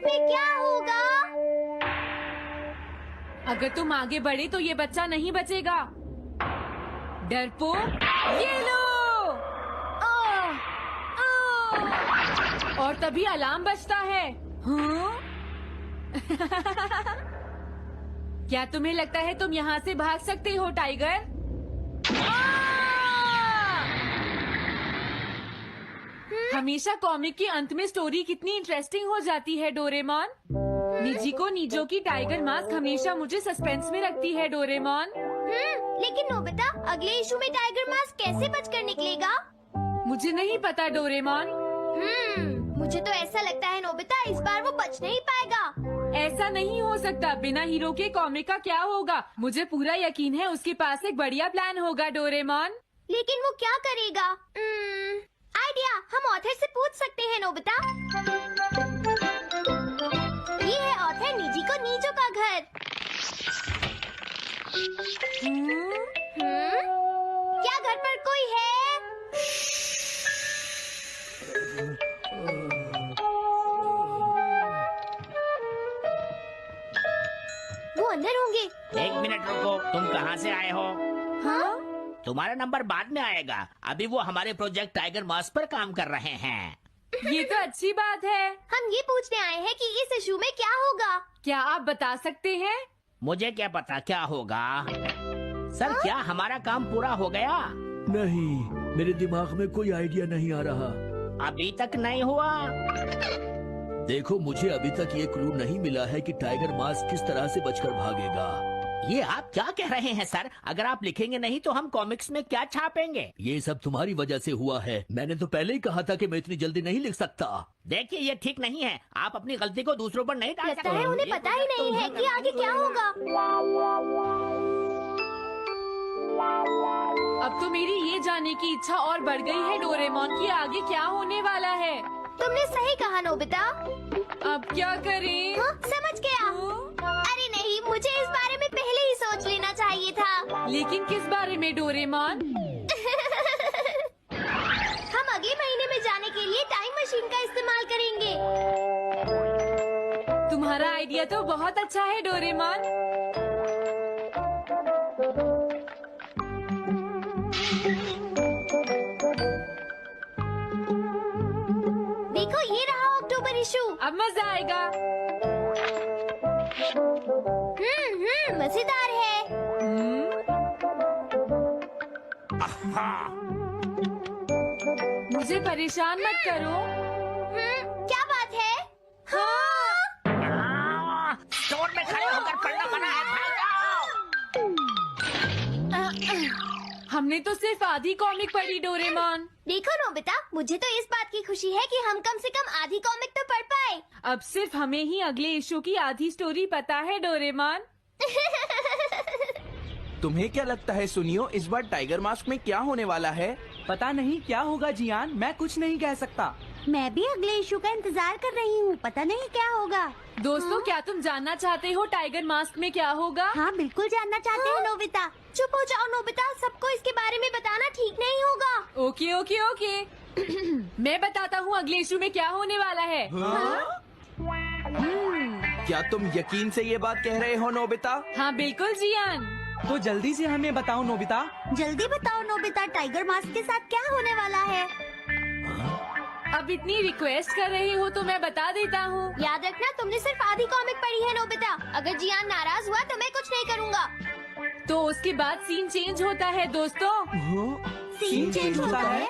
Mask में क्या होगा? अगर तुम आगे बढ़े तो ये बच्चा नहीं बचेगा। डरपोक, ये लो। और तभी अलार्म बजता है। हाँ? क्या तुम्हें लगता है तुम यहाँ से भाग सकते हो टाइगर? हमेशा कॉमिक के अंत में स्टोरी कितनी इंटरेस्टिंग हो जाती है डोरेमोन। निजिको नीजो की टाइगर मास्क हमेशा मुझे सस्पेंस में रखती है डोरेमोन। लेकिन नोबिता, अगले इशू में टाइगर मास्क कैसे बचकर निकलेगा? मुझे नहीं पता डोरेमोन। मुझे तो ऐसा लगता है नोबिता, इस बार वो बच नहीं पाएगा। ऐसा नहीं हो सकता। बिना हीरो के कॉमिक का क्या होगा? मुझे पूरा यकीन है उसके पास एक बढ़िया प्लान होगा डोरेमोन। लेकिन वो क्या करेगा? आइडिया, हम ऑथर से पूछ सकते हैं नोबिता। ये है ऑथर निजिको नीजो का घर। क्या घर पर कोई है? वो अंदर होंगे। एक मिनट रुको, तुम कहाँ से आए हो? हाँ? तुम्हारा नंबर बाद में आएगा। अभी वो हमारे प्रोजेक्ट टाइगर मास्क पर काम कर रहे हैं। ये तो अच्छी बात है। हम ये पूछने आए हैं कि इस इशू में क्या होगा। क्या आप बता सकते हैं? मुझे क्या पता क्या होगा। सर, क्या हमारा काम पूरा हो गया? नहीं, मेरे दिमाग में कोई आइडिया नहीं आ रहा। अभी तक नहीं हुआ। देखो, मुझे अभी तक ये क्लू नहीं मिला है कि टाइगर मास्क किस तरह से बचकर भागेगा। ये आप क्या कह रहे हैं सर? अगर आप लिखेंगे नहीं तो हम कॉमिक्स में क्या छापेंगे? ये सब तुम्हारी वजह से हुआ है। मैंने तो पहले ही कहा था कि मैं इतनी जल्दी नहीं लिख सकता। देखिए, ये ठीक नहीं है। आप अपनी गलती को दूसरों पर नहीं डाल सकते। लगता है उन्हें पता ही नहीं है कि आगे क्या होगा। अब तो मेरी ये जानने की इच्छा और बढ़ गई है डोरेमोन कि आगे क्या होने वाला है। तुमने सही कहा नोबिता। अब क्या करें? हाँ, समझ गया। अरे नहीं, मुझे इस बारे में पहले ही सोच लेना चाहिए था। लेकिन किस बारे में डोरेमोन? हम अगले महीने में जाने के लिए टाइम मशीन का इस्तेमाल करेंगे। तुम्हारा आइडिया तो बहुत अच्छा है डोरेमोन। देखो, ये रहा अक्टूबर इशू। अब मजा आएगा। मजेदार है। मुझे परेशान मत करो। क्या बात है? हाँ। स्टोर में खड़े होकर पढ़ना मना है। भाग जाओ। हमने तो सिर्फ आधी कॉमिक पढ़ी डोरेमोन। देखो नोबिता, मुझे तो इस बात की खुशी है कि हम कम से कम आधी कॉमिक तो पढ़ पाए। अब सिर्फ हमें ही अगले इशू की आधी स्टोरी पता है डोरेमोन। तुम्हें क्या लगता है सुनियो, इस बार टाइगर मास्क में क्या होने वाला है? पता नहीं क्या होगा जियान, मैं कुछ नहीं कह सकता। मैं भी अगले इशू का इंतजार कर रही हूँ। पता नहीं क्या होगा। दोस्तों, क्या तुम जानना चाहते हो टाइगर मास्क में क्या होगा? हाँ, बिल्कुल जानना चाहते हैं नोबिता। चुप हो जाओ नोबिता, सबको इसके बारे में बताना ठीक नहीं होगा। Okay okay okay. मैं बताता हूँ अगले इशू में क्या होने वाला है। क्या तुम यकीन से ये बात कह रहे हो नोबिता? हाँ बिल्कुल जियान। तो जल्दी से हमें बताओ नोबिता। जल्दी बताओ नोबिता, टाइगर मास्क के साथ क्या होने वाला है? अब इतनी रिक्वेस्ट कर रही हो तो मैं बता देता हूँ। याद रखना, तुमने सिर्फ आधी कॉमिक पढ़ी है नोबिता। अगर जियान नाराज हुआ तो मैं कुछ नहीं करूँगा। तो उसके बाद सीन चेंज होता है दोस्तों। सीन चेंज होता है?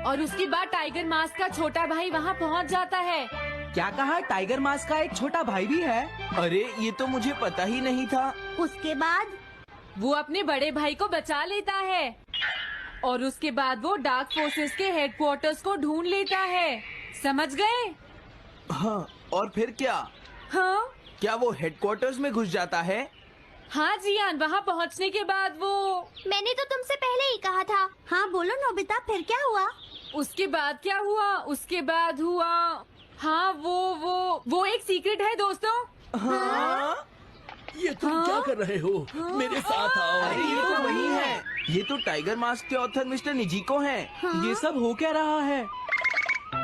और उसके बाद टाइगर मास्क का छोटा भाई वहाँ पहुँच जाता है। क्या कहा? टाइगर मास्क का एक छोटा भाई भी है? अरे, ये तो मुझे पता ही नहीं था। उसके बाद वो अपने बड़े भाई को बचा लेता है और उसके बाद वो डार्क फोर्सेस के हेडक्वार्टर्स को ढूंढ लेता है। समझ गए? हाँ, और फिर क्या? हाँ क्या वो हेडक्वार्टर्स में घुस जाता है? हाँ जियान, वहाँ पहुँचने के बाद वो मैंने तो तुमसे पहले ही कहा था। हाँ बोलो नोबिता, फिर क्या हुआ? उसके बाद क्या हुआ? उसके बाद हुआ, हाँ वो एक सीक्रेट है दोस्तों। हाँ? ये तुम क्या कर रहे हो? मेरे साथ आओ। अरे, ये तो वही है। ये तो टाइगर मास्क के ऑथर मिस्टर निजिको हैं। ये सब हो क्या रहा है?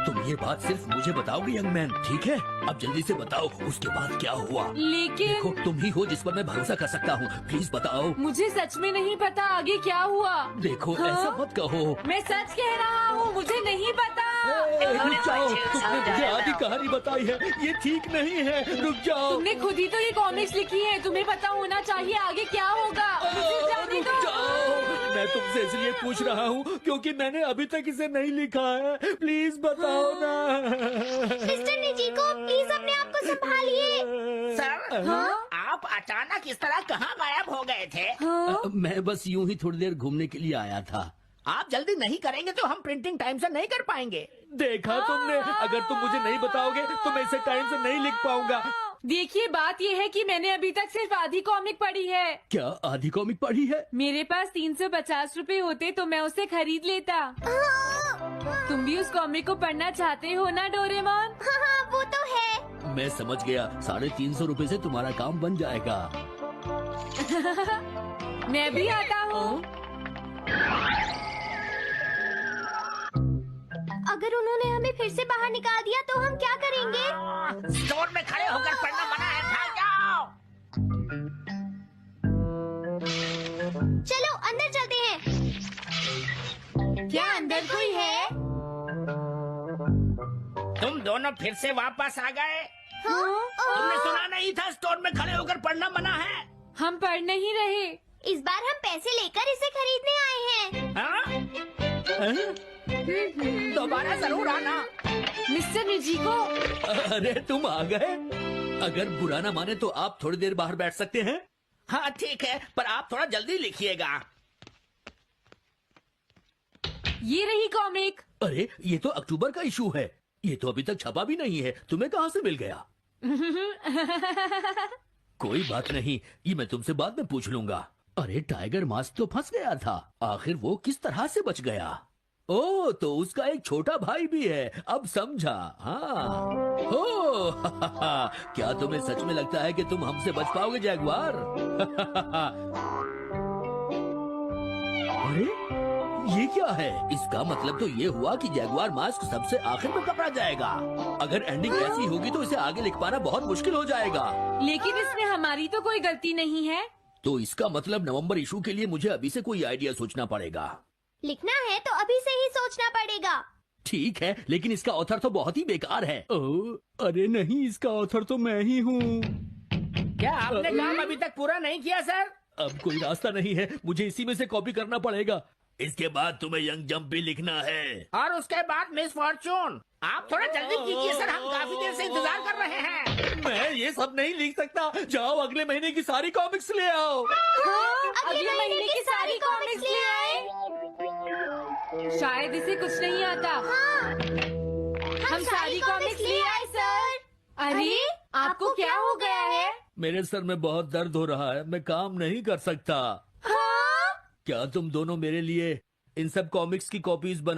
तुम ये बात सिर्फ मुझे बताओगे यंग मैन, ठीक है? अब जल्दी से बताओ उसके बाद क्या हुआ। लेकिन देखो तुम ही हो जिस पर मैं भरोसा कर सकता हूँ, प्लीज बताओ। मुझे सच में नहीं पता आगे क्या हुआ। देखो हाँ? ऐसा मत कहो। मैं सच कह रहा हूँ, मुझे नहीं पता। रुक जाओ, तुमने मुझे आधी कहानी बताई है, ये ठीक नहीं है, रुक जाओ। तुमने खुद ही तो ये कॉमिक्स लिखी है, तुम्हें पता होना चाहिए आगे क्या होगा। मुझे जाने रुक दो। जाओ, मैं तुमसे इसलिए पूछ रहा हूँ क्योंकि मैंने अभी तक इसे नहीं लिखा है, प्लीज बताओ ना। मिस्टर निजीको, प्लीज अपने आप को संभालिए। सर, हाँ? आप अचानक इस तरह कहाँ गायब हो गए थे? हाँ? मैं बस यूं ही थोड़ी देर घूमने के लिए आया था। आप जल्दी नहीं करेंगे तो हम प्रिंटिंग टाइम से नहीं कर पाएंगे। देखा तुमने, अगर तुम मुझे नहीं बताओगे तो मैं इसे टाइम से नहीं लिख पाऊंगा। देखिए बात ये है कि मैंने अभी तक सिर्फ आधी कॉमिक पढ़ी है। क्या आधी कॉमिक पढ़ी है? मेरे पास 350 रुपए होते तो मैं उसे खरीद लेता। तुम भी उस कॉमिक को पढ़ना चाहते हो ना डोरेमोन? हाँ हाँ, वो तो है। मैं समझ गया, 350 रुपए से तुम्हारा काम बन जाएगा। मैं भी आता हूँ। अगर उन्होंने हमें फिर से बाहर निकाल दिया तो हम क्या करेंगे? स्टोर में खड़े होकर पढ़ना मना है, भाग जाओ। चलो अंदर चलते हैं। क्या अंदर कोई है? तुम दोनों फिर से वापस आ गए। तुमने सुना नहीं था स्टोर में खड़े होकर पढ़ना मना है? हम पढ़ नहीं रहे। इस बार हम पैसे लेकर इसे खरीदने आए हैं। हाँ? दोबारा जरूर आना। मिस्टर निजीको, अरे तुम आ गए। अगर बुरा ना माने तो आप थोड़ी देर बाहर बैठ सकते हैं। हाँ ठीक है, पर आप थोड़ा जल्दी लिखिएगा। ये रही कॉमिक। अरे ये तो अक्टूबर का इशू है, ये तो अभी तक छपा भी नहीं है, तुम्हें कहाँ से मिल गया? कोई बात नहीं, ये मैं तुमसे बाद में पूछ लूंगा। अरे टाइगर मास्क तो फंस गया था, आखिर वो किस तरह से बच गया? ओ तो उसका एक छोटा भाई भी है, अब समझा। हाँ ओ क्या तुम्हें सच में लगता है कि तुम हमसे बच पाओगे जैगवार? अरे ये क्या है? इसका मतलब तो ये हुआ कि जैगवार मास्क सबसे आखिर में पकड़ा जाएगा। अगर एंडिंग ऐसी होगी तो इसे आगे लिख पाना बहुत मुश्किल हो जाएगा। लेकिन इसमें हमारी तो कोई गलती नहीं है। तो इसका मतलब नवंबर इशू के लिए मुझे अभी से कोई आइडिया सोचना पड़ेगा। लिखना है तो अभी से ही सोचना पड़ेगा। ठीक है, लेकिन इसका ऑथर तो बहुत ही बेकार है। अरे नहीं, इसका ऑथर तो मैं ही हूँ। क्या आपने काम अभी तक पूरा नहीं किया सर? अब कोई रास्ता नहीं है, मुझे इसी में से कॉपी करना पड़ेगा। इसके बाद तुम्हें यंग जंप भी लिखना है। और उसके बाद मिस फॉर्चून। आप थोड़ा जल्दी कीजिए सर, हम काफी देर से इंतजार कर रहे हैं। मैं ये सब नहीं लिख सकता। जाओ अगले महीने की सारी कॉमिक्स ले आओ। अगले महीने की सारी कॉमिक्स ले आए। शायद इसे कुछ नहीं आता। हम सारी कॉमिक्स ले आए सर। अरे आपको क्या हो गया है? मेरे सर में बहुत दर्द हो रहा है, मैं काम नहीं कर सकता। क्या तुम दोनों मेरे लिए इन सब कॉमिक्स की कॉपीज बना